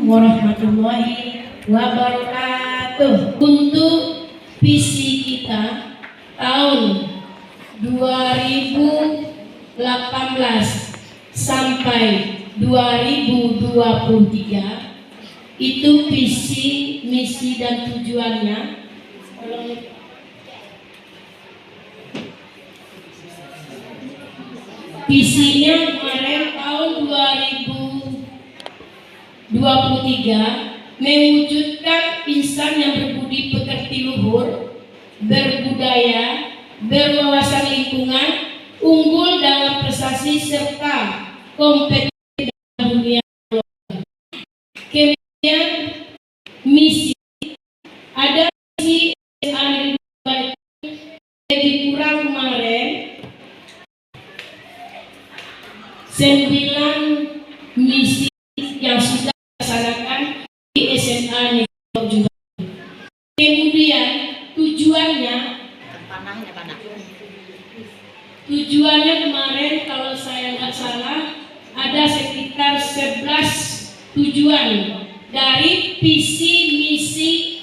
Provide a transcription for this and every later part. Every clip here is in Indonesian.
warahmatullahi wabarakatuh. Untuk visi kita tahun 2018 sampai 2023 itu visi, misi dan tujuannya. Visinya kemarin tahun 2023 mewujudkan insan yang berbudi pekerti luhur, berbudaya, berwawasan lingkungan, unggul dalam prestasi serta kompetitif dalam dunia global. Kemudian misi, ada misi lebih kurang kemarin 9 misi yang sudah dilaksanakan di SMA Negeri Jombang. Kemudian tujuannya kemarin kalau saya nggak salah ada sekitar 11 tujuan dari visi misi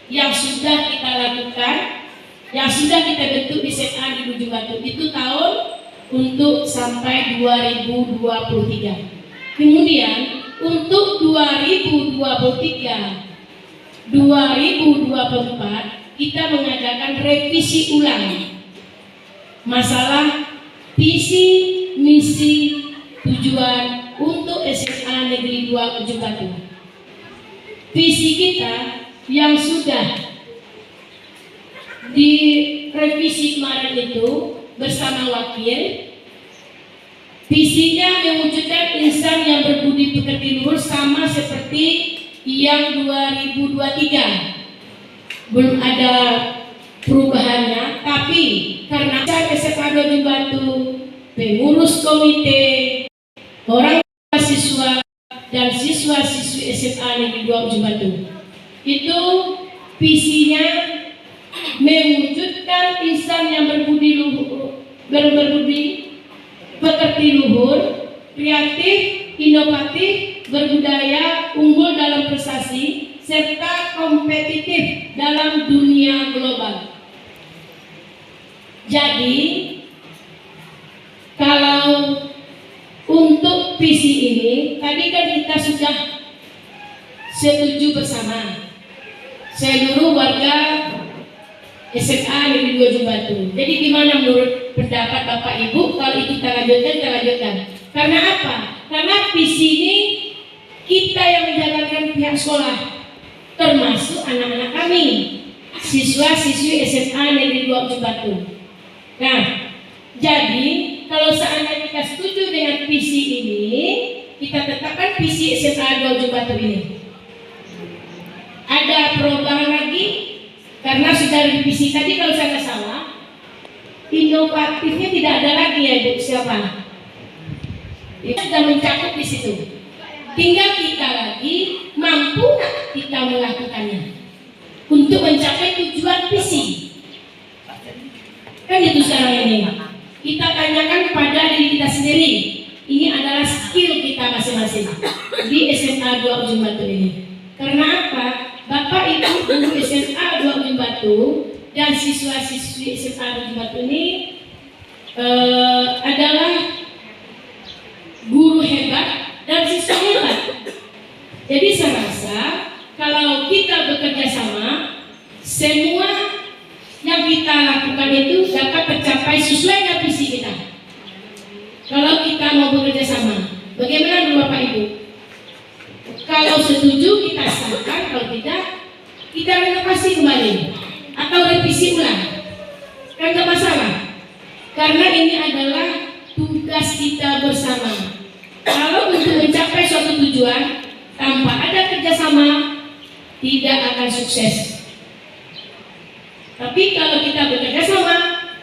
yang sudah kita lakukan, yang sudah kita bentuk di SMA di Ujung Batu. Itu tahun untuk sampai 2023. Kemudian untuk 2023 2024 kita mengadakan revisi ulang masalah visi, misi, tujuan untuk SMA Negeri 2 Ujung Batu. Visi kita yang sudah direvisi kemarin itu bersama wakil, visinya mewujudkan insan yang berbudi pekerti luhur sama seperti yang 2023. Belum ada perubahannya, tapi karena SMA Ujung Batu, pengurus komite, orang tua siswa dan siswa-siswi SMA Negeri 2 Ujung Batu, itu visinya mewujudkan insan yang berbudi pekerti luhur, kreatif, inovatif, berbudaya, unggul dalam prestasi, serta kompetitif dalam dunia global. Jadi, kalau untuk visi ini, tadi kan kita sudah setuju bersama seluruh warga SMA Negeri 2 Ujung Batu. Jadi gimana menurut pendapat Bapak Ibu kalau itu kita lanjutkan? Karena apa? Karena visi ini kita yang menjalankan pihak sekolah, termasuk anak-anak kami, siswa-siswi SMA Negeri 2 Ujung Batu. Nah, jadi kalau seandainya kita setuju dengan visi ini, kita tetapkan visi SMA 2 Ujung Batu ini. Ada perubahan lagi? Karena sudah revisi tadi kalau saya nggak salah, inovatifnya tidak ada lagi ya Bu, siapa? Itu sudah mencakup di situ. Tinggal kita lagi mampu nggak kita melakukannya untuk mencapai tujuan visi. Kan itu sekarang ini. Kita tanyakan pada diri kita sendiri. Ini adalah skill kita masing-masing di SMA 2 Ujung Batu ini. Karena apa? Bapak Ibu guru SMA 2 Ujung Batu dan siswa-siswi SMA Ujung Batu ini adalah guru hebat dan siswa hebat. Jadi saya rasa kalau kita bekerja sama, semua yang kita lakukan itu dapat tercapai sesuai dengan visi kita. Kalau kita mau bekerja sama, bagaimana dulu Bapak Ibu? Kalau setuju kita sahkan, kalau tidak kita renovasi kembali atau revisi ulang, kan gak masalah. Karena ini adalah tugas kita bersama. Kalau untuk mencapai suatu tujuan tanpa ada kerjasama, tidak akan sukses. Tapi kalau kita bekerja sama,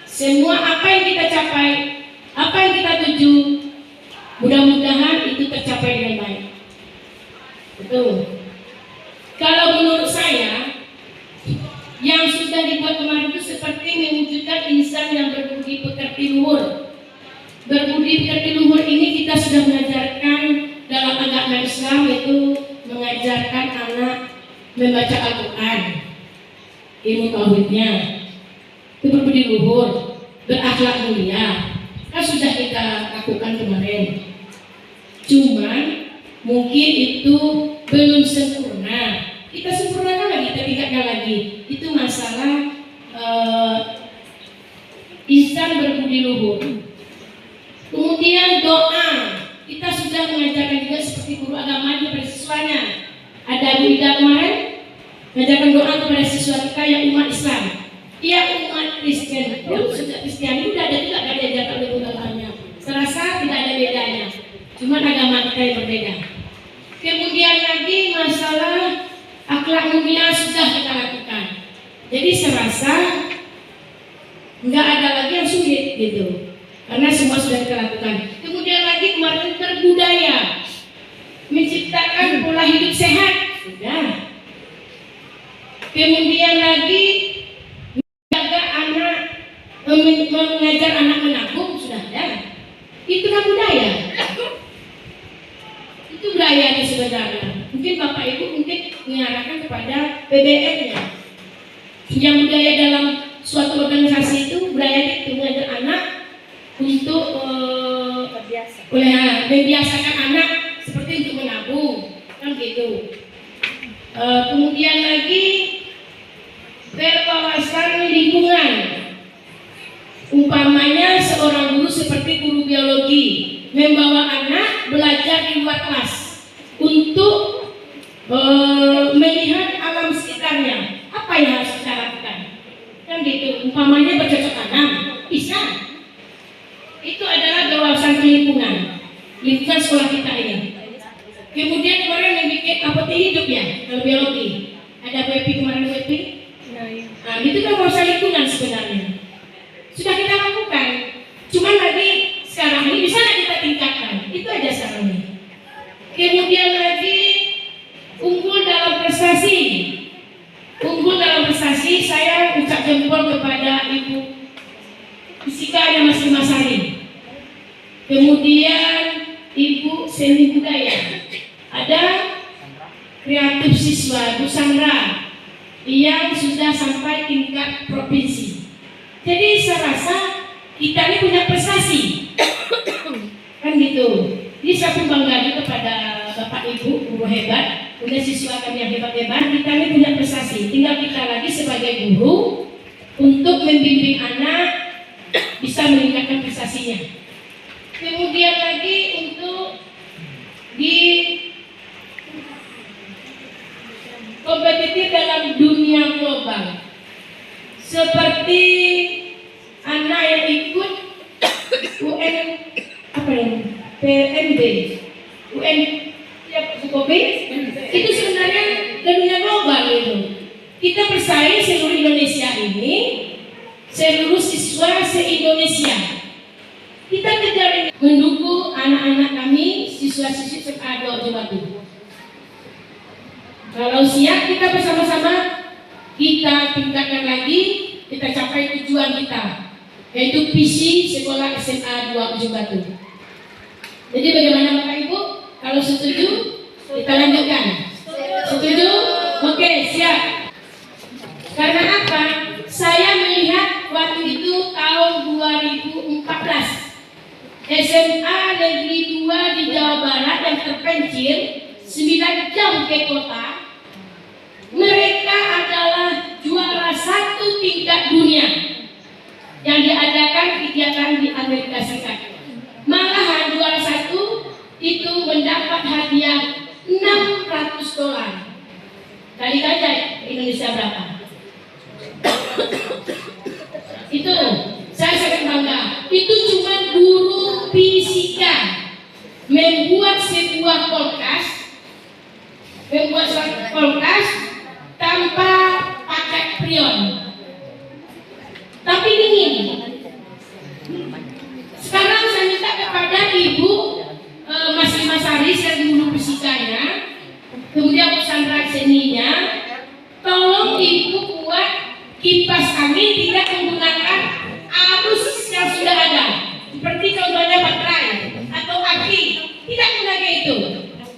semua apa yang kita capai, apa yang kita tuju, mudah-mudahan itu tercapai dengan baik. Betul. Kalau menurut saya, yang sudah dibuat kemarin itu seperti mewujudkan insan yang berbudi pekerti luhur. Berbudi pekerti luhur ini kita sudah mengajarkan dalam agama Islam, yaitu mengajar membaca Al-Quran, ilmu tauhidnya, itu berbudi luhur, berakhlak mulia, kan sudah kita lakukan kemarin. Cuman mungkin itu belum sempurna. Kita sempurnakan lagi, kita tingkatkan lagi. Itu masalah insan berbudi luhur. Kemudian doa, kita sudah mengajarkan juga seperti guru agama kepada siswanya. Ada Bu Ida kemarin mengajarkan doa kepada siswa kita yang umat Islam. Dia umat Kristen, sudah Kristiani sudah ada juga, ada diajarkan oleh guru agamanya. Serasa tidak ada bedanya, cuma agama kita yang berbeda. Kemudian lagi masalah akhlak mulia sudah kita lakukan. Jadi serasa nggak ada lagi yang sulit gitu, karena semua sudah kita lakukan. Kemudian lagi kemarin berbudaya, menciptakan pola hidup sehat sudah. Kemudian lagi menjaga anak, mengajar anak menabung sudah ada. Itu kan budaya. Itu budayanya sebenarnya. Mungkin Bapak Ibu mungkin mengarahkan kepada PBM-nya. Yang budaya dalam suatu organisasi itu budaya itu mengajar anak untuk membiasakan anak seperti untuk menabung, kan gitu. Kemudian lagi berwawasan lingkungan. Umpamanya seorang guru seperti guru biologi membawa anak belajar di luar kelas untuk melihat alam sekitarnya. Apa yang harus kita lakukan? Kan gitu. Umpamanya bercocok tanam, bisa. Itu adalah berwawasan lingkungan sekolah kita ini. Kemudian kemarin yang bikin apoti hidup ya, kalau biologi. Ada WP kemarin WP. Nah, itu kan wawasan lingkungan sebenarnya. Sudah kita lakukan. Cuman lagi sekarang ini bisa kita tingkatkan. Itu aja sarannya. Kemudian lagi unggul dalam prestasi. Unggul dalam prestasi, saya ucap jempol kepada Ibu Fisika yang Mas Masari. Kemudian Ibu Seni Budaya. Ada kreatif siswa Bu Sandra yang sudah sampai tingkat provinsi. Jadi saya rasa kita ini punya prestasi. Kan gitu. Jadi saya pun bangga kepada Bapak Ibu, guru hebat, punya siswa kami yang hebat-hebat. Kita ini punya prestasi. Tinggal kita lagi sebagai guru untuk membimbing anak bisa meningkatkan prestasinya. Kemudian lagi untuk di kompetitif dalam dunia global, seperti anak yang ikut UN apa ya, PMB, UN ya Sukobi, itu sebenarnya dunia global itu. Kita bersaing seluruh Indonesia ini, seluruh siswa se-Indonesia. Kita kejar mendukung anak-anak kami, siswa-siswi SMA Jawa Batu. Kalau siap kita bersama-sama, kita tingkatkan lagi, kita capai tujuan kita, yaitu visi sekolah SMA 2 Ujung Batu. Jadi bagaimana Bapak Ibu? Kalau setuju, kita lanjutkan. Setuju? Oke, siap. Karena apa? Saya melihat waktu itu tahun 2014 SMA Negeri 2 di Jawa Barat yang terpencil 9 jam ke kota, mereka adalah juara 1 tingkat dunia yang diadakan kegiatan di Amerika Serikat. Malahan juara 1 itu mendapat hadiah $600. Kali aja Indonesia berapa? Itu saya sangat bangga. Itu cuma guru fisika membuat sebuah kulkas tanpa pakai freon, tapi dingin. Sekarang saya minta kepada Ibu Mas Masari, saya guru fisikanya, kemudian Bu Sandra seninya, tolong Ibu buat kipas angin tidak menggunakan arus yang sudah ada, seperti contohnya baterai atau aki, tidak menggunakan itu.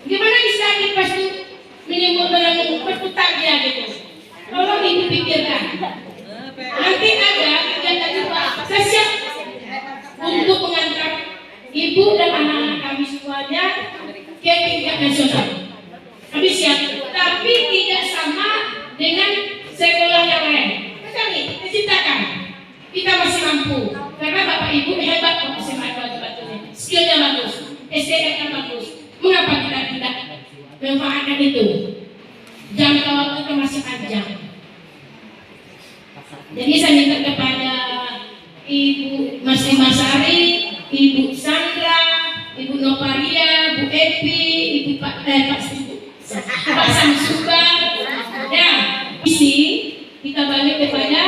Gimana bisa kipas itu menimbulkan berputar dia kami semuanya ke tingkat nasional. Kami siap, tapi tidak sama dengan sekolah yang lain. Kami diciptakan, kita masih mampu. Karena Bapak Ibu hebat kok SMA Batu-Batunya, skillnya bagus, SDM-nya bagus. Mengapa kita tidak memanfaatkan itu? Jangka waktu kita masih panjang. Jadi saya minta kepada Ibu Mas Masari, Ibu Sandra, Ibu Noparia, Bu Epi, Ibu Pak Samsubar. Ya, visi kita balik kepada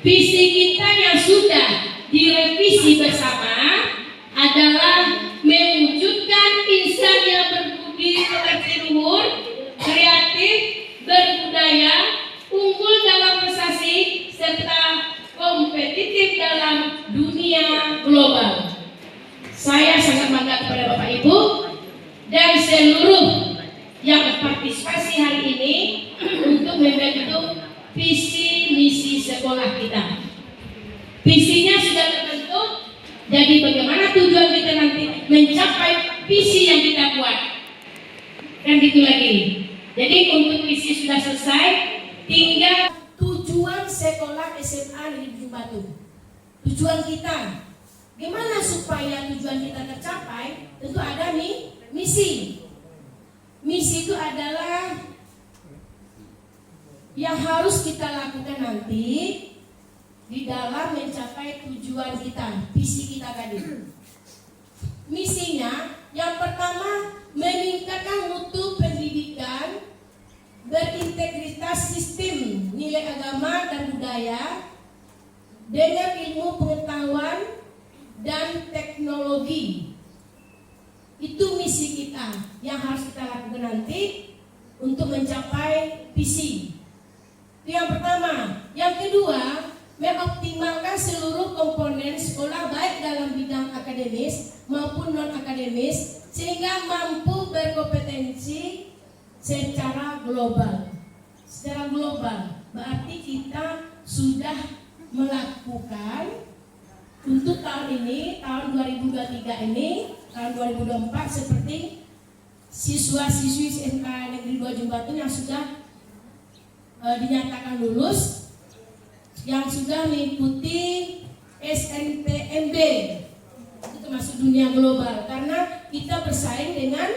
visi kita yang sudah direvisi bersama adalah mewujudkan insan yang berbudi pekerti luhur, kreatif, berbudaya, unggul dalam prestasi, serta kompetitif dalam dunia global. Saya sangat bangga kepada Bapak Ibu dan seluruh yang partisipasi hari ini untuk membentuk visi misi sekolah kita. Visinya sudah terbentuk, jadi bagaimana tujuan kita nanti mencapai visi yang kita buat. Kan gitu lagi. Jadi untuk visi sudah selesai, tinggal tujuan sekolah SMA Negeri Ujung Batu. Tujuan kita, gimana supaya tujuan kita tercapai? Tentu ada nih misi. Misi itu adalah yang harus kita lakukan nanti di dalam mencapai tujuan kita, visi kita tadi. Misinya yang pertama meningkatkan mutu pendidikan berintegritas sistem nilai agama dan budaya dengan ilmu pengetahuan dan teknologi. Itu misi kita yang harus kita lakukan nanti untuk mencapai visi. Itu yang pertama. Yang kedua, mengoptimalkan seluruh komponen sekolah baik dalam bidang akademis maupun non-akademis sehingga mampu berkompetensi secara global. Secara global berarti kita sudah melakukan untuk tahun ini, tahun 2023 ini, tahun 2024 seperti siswa-siswi SMK Negeri 2 Ujung Batu yang sudah dinyatakan lulus, yang sudah mengikuti SNPMB, itu termasuk dunia global, karena kita bersaing dengan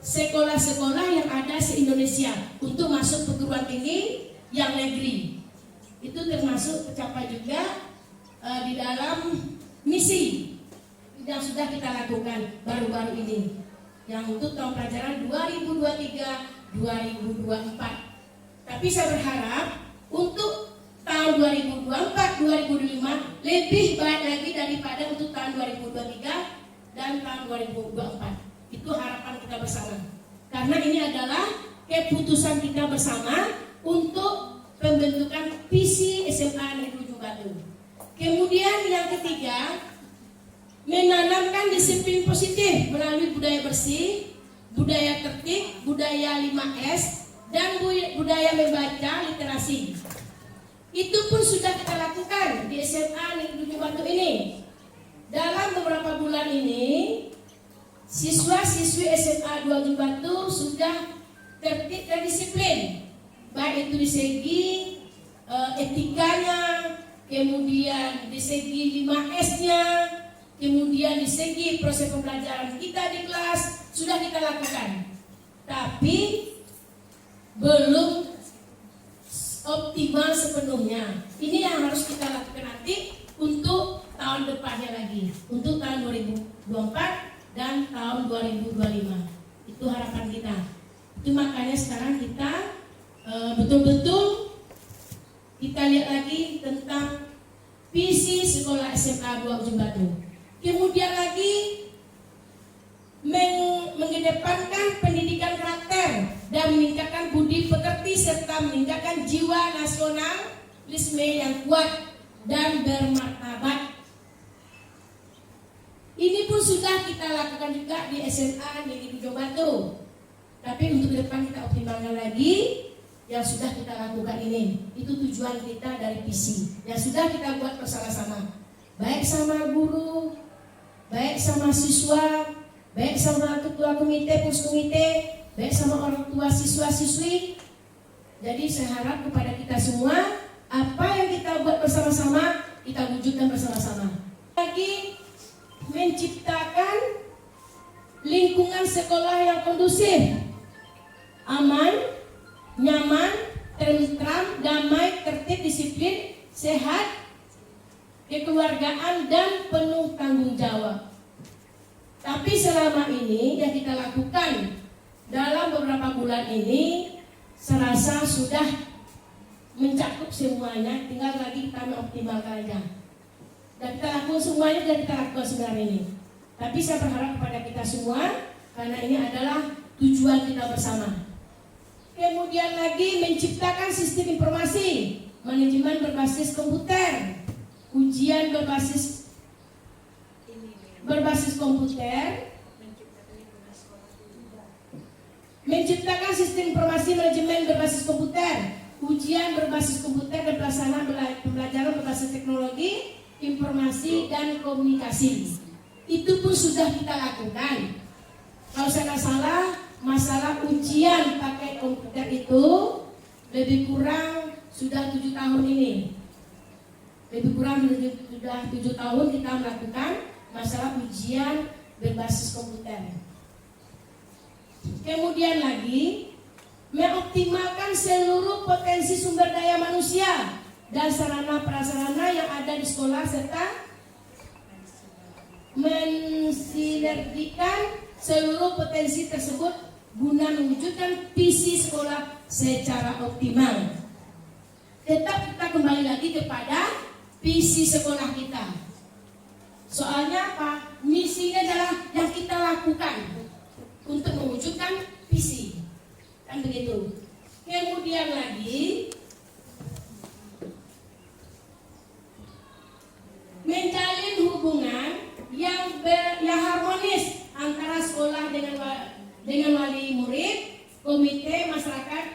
sekolah-sekolah yang ada se-Indonesia untuk masuk perguruan tinggi yang negeri. Itu termasuk tercapai juga di dalam misi yang sudah kita lakukan baru-baru ini, yang untuk tahun pelajaran 2023-2024. Tapi saya berharap untuk tahun 2024-2025 lebih baik lagi daripada untuk tahun 2023 dan tahun 2024. Itu harapan kita bersama. Karena ini adalah keputusan kita bersama untuk pembentukan visi SMA Negeri Ujung Batu. Kemudian yang ketiga, menanamkan disiplin positif melalui budaya bersih, budaya tertib, budaya 5S, dan budaya membaca literasi. Itu pun sudah kita lakukan di SMA Negeri Ujung Batu ini. Dalam beberapa bulan ini, siswa-siswi SMA 2 Ujung Batu sudah tertib dan disiplin, baik itu di segi etikanya, kemudian di segi 5S-nya, kemudian di segi proses pembelajaran kita di kelas sudah kita lakukan. Tapi belum optimal sepenuhnya. Ini yang harus kita lakukan nanti untuk tahun depannya lagi, untuk tahun 2024 dan tahun 2025. Itu harapan kita. Itu makanya sekarang kita betul-betul kita lihat lagi tentang visi sekolah SMA 2 Ujung Batu. Kemudian lagi mengedepankan pendidikan karakter dan meningkatkan budi pekerti serta meningkatkan jiwa nasionalisme yang kuat dan bermartabat. Ini pun sudah kita lakukan juga di SMA Negeri Ujung Batu. Tapi untuk ke depan kita optimalkan lagi yang sudah kita lakukan ini. Itu tujuan kita dari visi yang sudah kita buat bersama-sama, baik sama guru, baik sama siswa, baik sama ketua komite, puskomite, baik sama orang tua siswa-siswi. Jadi saya harap kepada kita semua, apa yang kita buat bersama-sama, kita wujudkan bersama-sama. Lagi menciptakan lingkungan sekolah yang kondusif, aman, nyaman, tentram, damai, tertib, disiplin, sehat, kekeluargaan, dan penuh tanggung jawab. Tapi selama ini yang kita lakukan dalam beberapa bulan ini, saya rasa sudah mencakup semuanya, tinggal lagi kita mengoptimalkan aja. Dan kita lakukan semuanya, dan kita lakukan sebenarnya ini. Tapi saya berharap kepada kita semua, karena ini adalah tujuan kita bersama. Kemudian lagi menciptakan sistem informasi, manajemen berbasis komputer, ujian berbasis komputer, menciptakan sistem informasi manajemen berbasis komputer, ujian berbasis komputer, dan pelaksanaan pembelajaran berbasis teknologi, informasi, dan komunikasi. Itu pun sudah kita lakukan. Kalau saya nggak salah, masalah ujian pakai komputer itu lebih kurang sudah 7 tahun ini. Lebih kurang sudah 7 tahun kita melakukan masalah ujian berbasis komputer. Kemudian lagi mengoptimalkan seluruh potensi sumber daya manusia dan sarana prasarana yang ada di sekolah, serta mensinergikan seluruh potensi tersebut guna mewujudkan visi sekolah secara optimal. Tetap kita kembali lagi kepada visi sekolah kita. Soalnya apa? Misinya adalah yang kita lakukan untuk mewujudkan visi, kan begitu. Kemudian lagi menjalin hubungan yang harmonis antara sekolah dengan wali murid, komite, masyarakat,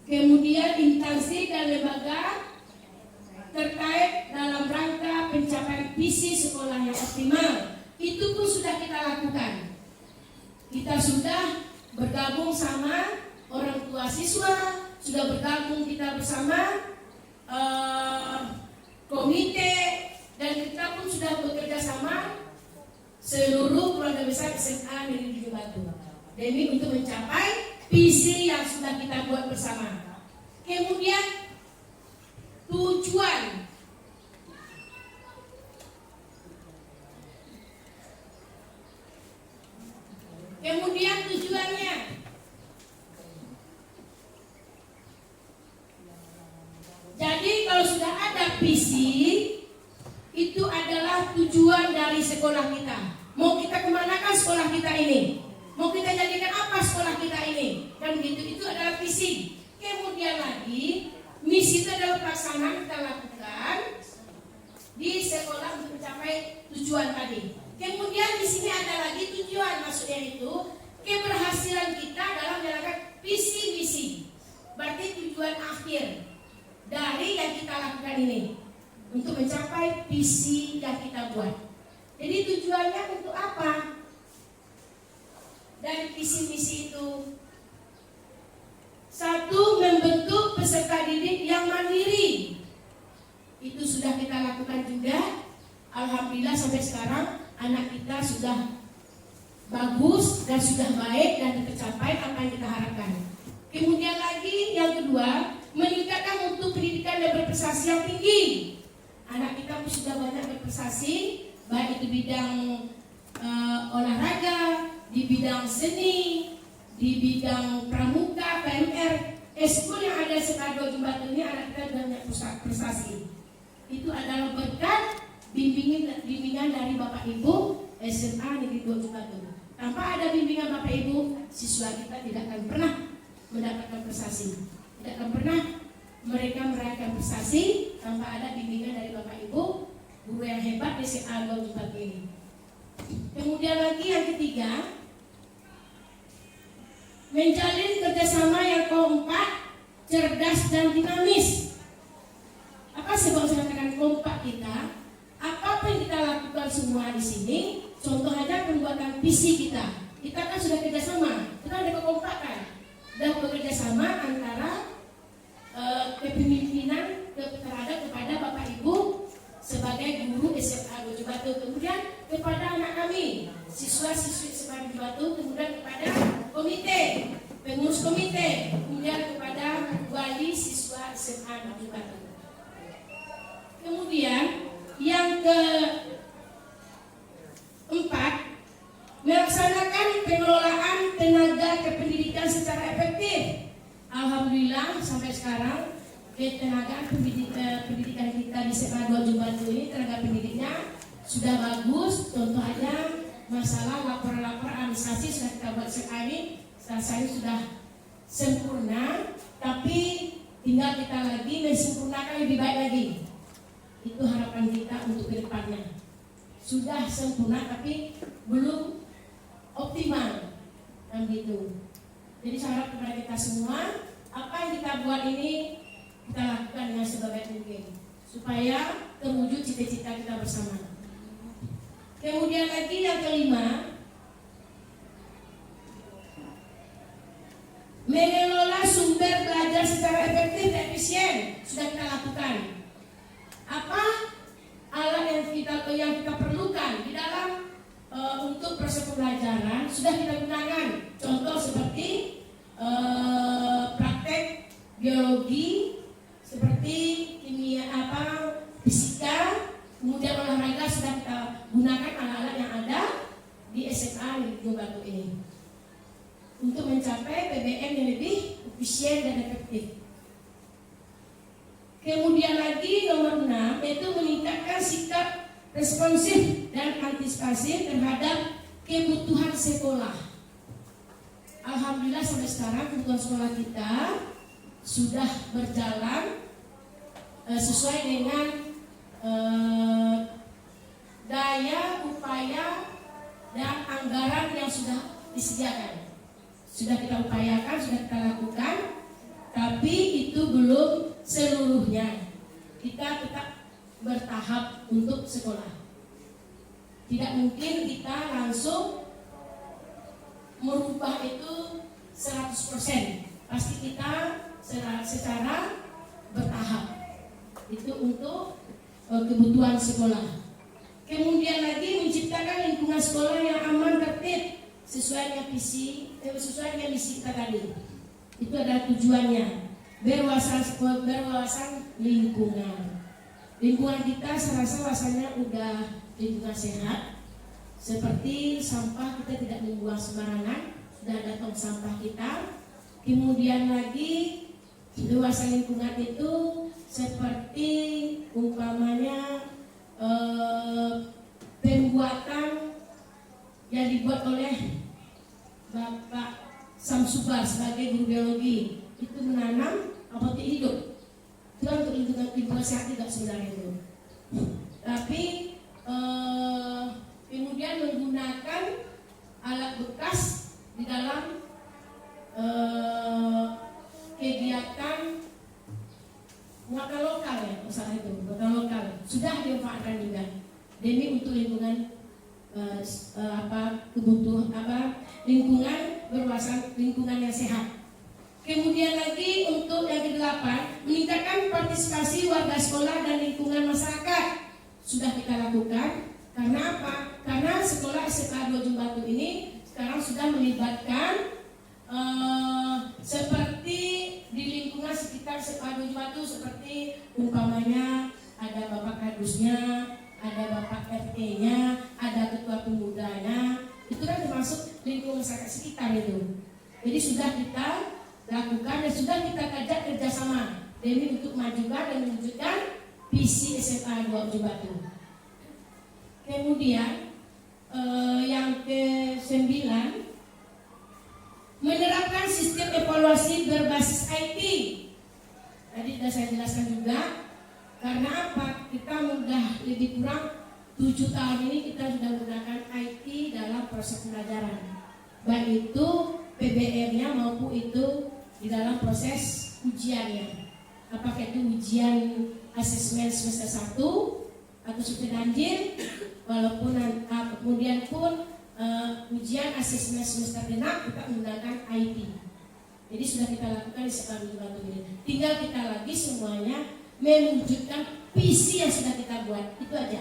kemudian instansi dan lembaga terkait dalam rangka pencapaian visi sekolah yang optimal. Itu pun sudah kita lakukan. Kita sudah bergabung sama orang tua siswa, sudah bergabung kita bersama komite, dan kita pun sudah bekerja sama seluruh keluarga besar SMA Negeri 7 Batu demi untuk mencapai visi yang sudah kita buat bersama. Kemudian tujuan. Kemudian tujuannya. Jadi kalau sudah ada visi, itu adalah tujuan dari sekolah kita. Mau kita kemanakan sekolah kita ini? Mau kita jadikan apa sekolah kita ini? Dan begitu, itu adalah visi. Kemudian lagi, misi itu adalah pelaksanaan kita lakukan di sekolah untuk mencapai tujuan tadi. Kemudian di sini ada lagi tujuan, maksudnya itu keberhasilan kita dalam menjalankan visi misi. Berarti tujuan akhir dari yang kita lakukan ini untuk mencapai visi yang kita buat. Jadi tujuannya untuk apa? Dari visi misi itu, satu, membentuk peserta didik yang mandiri. Itu sudah kita lakukan juga. Alhamdulillah sampai sekarang anak kita sudah bagus dan sudah baik dan tercapai apa yang kita harapkan. Kemudian lagi yang kedua, meningkatkan mutu pendidikan dan berprestasi yang tinggi. Anak kita pun sudah banyak berprestasi, baik itu bidang olahraga, di bidang seni, di bidang pramuka, PMR, eskul yang ada Sekardo Jembatan ini, anak kita banyak prestasi. Itu adalah berkat bimbingan dari Bapak Ibu SMA Negeri 2 Jembatan. Tanpa ada bimbingan Bapak Ibu, siswa kita tidak akan pernah mendapatkan prestasi, tidak akan pernah mereka meraihkan prestasi tanpa ada bimbingan dari Bapak Ibu, guru yang hebat di SMA 2 Jembatan ini. Kemudian lagi yang ketiga, menjalin kerjasama yang kompak, cerdas, dan dinamis. Apa sebab saya katakan kompak kita? Apa yang kita lakukan semua di sini? Contoh aja pembuatan visi kita. Kita kan sudah kerjasama, kita ada kekompakan, dan bekerja sama antara kepemimpinan terhadap kepada Bapak Ibu sebagai guru SMA Dojo Batu, kemudian kepada anak kami, siswa-siswi SMA Dojo Batu, kemudian kepada komite, pengurus komite, kemudian kepada wali siswa SMA Dojo Batu. Kemudian yang keempat, melaksanakan pengelolaan tenaga kependidikan secara efektif. Alhamdulillah sampai sekarang tenaga pendidikan kita di SMA Dojo Batu ini, tenaga pendidiknya sudah bagus. Contoh aja masalah laporan-laporan administrasi sudah kita buat sekali, rasanya sudah sempurna, tapi tinggal kita lagi mensempurnakan lebih baik lagi. Itu harapan kita untuk kedepannya. Sudah sempurna tapi belum optimal, dan gitu. Jadi saya harap kepada kita semua, apa yang kita buat ini kita lakukan dengan sebaik mungkin supaya terwujud cita-cita kita bersama. Kemudian lagi yang kelima, mengelola sumber belajar secara efektif dan efisien sudah kita lakukan. Apa alat yang kita perlukan di dalam untuk proses pembelajaran sudah kita gunakan. Contoh seperti praktek biologi, seperti kimia, fisika, kemudian olahraga sudah kita gunakan alat-alat yang ada di SMA Dojo Batu ini untuk mencapai PBM yang lebih efisien dan efektif. Kemudian lagi nomor 6 yaitu meningkatkan sikap responsif dan antisipasi terhadap kebutuhan sekolah. Alhamdulillah sampai sekarang kebutuhan sekolah kita sudah berjalan sesuai dengan daya, upaya, dan anggaran yang sudah disediakan. Sudah kita upayakan, sudah kita lakukan, tapi itu belum seluruhnya. Kita tetap bertahap untuk sekolah. Tidak mungkin kita langsung merubah itu 100%. Pasti kita secara bertahap. Itu untuk kebutuhan sekolah. Kemudian lagi menciptakan lingkungan sekolah yang aman, tertib, sesuai dengan misi kita tadi. Itu adalah tujuannya. Berwawasan lingkungan. Lingkungan kita saya rasa rasanya udah lingkungan sehat. Seperti sampah kita tidak membuang sembarangan, sudah ada tong sampah kita. Kemudian lagi luasan lingkungan itu seperti umpamanya pembuatan yang dibuat oleh Bapak Samsubar sebagai guru biologi, itu menanam apotek hidup. Itu untuk lingkungan sehat juga sebenarnya itu. Tapi kemudian menggunakan alat bekas di dalam kegiatan muatan lokal ya, usaha itu muatan lokal sudah dimanfaatkan juga demi untuk lingkungan lingkungan berwawasan lingkungan yang sehat. Kemudian lagi untuk yang ke-8, meningkatkan partisipasi warga sekolah dan lingkungan masyarakat sudah kita lakukan. Karena apa? Karena sekolah SMA Dojo Batu ini sekarang sudah melibatkan seperti di lingkungan sekitar SMA Dojo Batu, seperti umpamanya ada bapak kadusnya, ada bapak RT-nya, ada ketua pemudanya. Itu kan termasuk lingkungan masyarakat sekitar itu. Jadi sudah kita lakukan dan sudah kita ajak kerjasama demi untuk majukan dan mewujudkan visi SMA Dojo Batu. Kemudian yang ke-9, menerapkan sistem evaluasi berbasis IT. Tadi sudah saya jelaskan juga. Karena apa? Kita sudah lebih kurang 7 tahun ini kita sudah menggunakan IT dalam proses pembelajaran, baik itu PBM-nya maupun itu di dalam proses ujiannya. Apakah itu ujian asesmen semester 1 atau semester ganjil, walaupun kemudian pun ujian asesmen semester genap kita menggunakan IT. Jadi sudah kita lakukan di sekolah Batu ini. Tinggal kita lagi semuanya mewujudkan visi yang sudah kita buat, itu aja.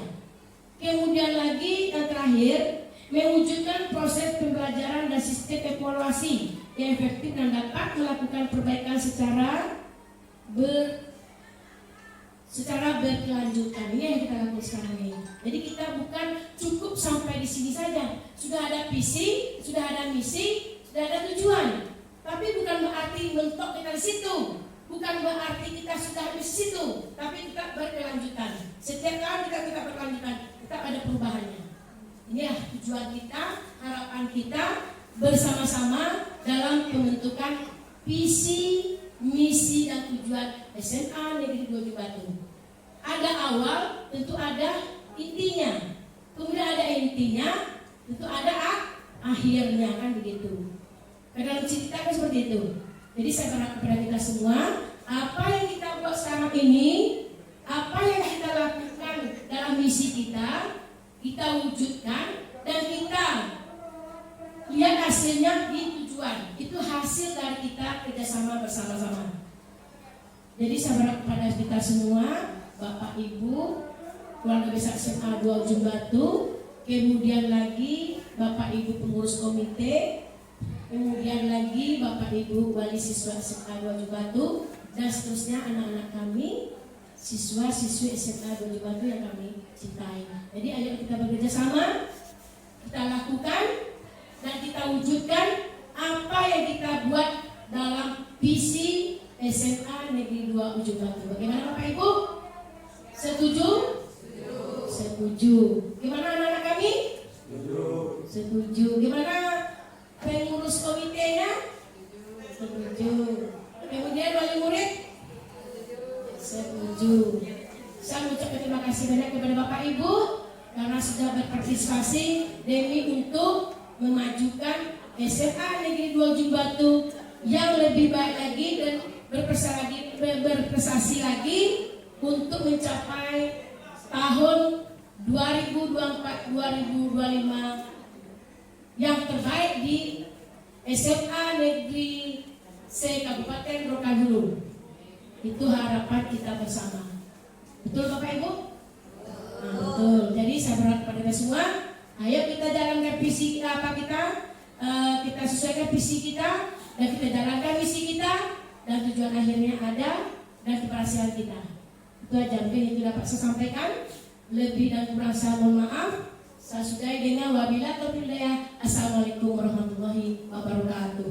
Kemudian lagi yang terakhir, mewujudkan proses pembelajaran dan sistem evaluasi yang efektif dan dapat melakukan perbaikan secara berkelanjutan. Ini yang kita lakukan sekarang ini. Jadi kita bukan cukup sampai di sini saja. Sudah ada visi, sudah ada misi, sudah ada tujuan. Tapi bukan berarti mentok kita di situ. Bukan berarti kita sudah di situ. Tapi kita berkelanjutan. Setiap kali kita berkelanjutan, tetap ada perubahannya. Inilah tujuan kita, harapan kita bersama-sama dalam pembentukan visi, misi dan tujuan SMA Negeri 2 Batu. Ada awal, tentu ada intinya. Kemudian ada intinya, tentu ada akhirnya, kan begitu. Dalam cerita kan seperti itu. Jadi saya berharap kepada kita semua, apa yang kita buat sekarang ini, apa yang kita lakukan dalam misi kita wujudkan dan kita lihat hasilnya di tujuan. Itu hasil dari kita kerjasama bersama-sama. Jadi saya berharap kepada kita semua, Bapak Ibu, keluarga besar SMA 2 Ujung Batu, kemudian lagi Bapak Ibu pengurus komite, kemudian lagi Bapak Ibu wali siswa SMA 2 Ujung Batu, dan seterusnya anak-anak kami, siswa-siswi SMA 2 Ujung Batu yang kami cintai. Jadi ayo kita bekerja sama, kita lakukan dan kita wujudkan apa yang kita buat dalam visi SMA Negeri 2 Ujung Batu. Bagaimana Bapak Ibu? Setuju? Setuju. Gimana anak-anak kami? Setuju. Gimana pengurus komitenya? Setuju. Kemudian wali murid? Setuju. Saya mengucapkan terima kasih banyak kepada Bapak Ibu karena sudah berpartisipasi demi untuk memajukan SMA Negeri 2 Ujung Batu yang lebih baik lagi dan berprestasi lagi untuk mencapai tahun 2024-2025 yang terbaik di SMA Negeri C Kabupaten Rokan-Hulu. Itu harapan kita bersama. Betul Bapak Ibu? Nah, betul. Jadi saya berharap kepada kita semua, ayo kita jalankan visi kita kita sesuaikan visi kita dan kita jalankan misi kita dan tujuan akhirnya ada dan keberhasilan kita. Itu aja mungkin yang dapat saya sampaikan. Lebih dan kurang saya mohon maaf. Saya sudahi dengan wabillahi taufiq. Assalamualaikum warahmatullahi wabarakatuh.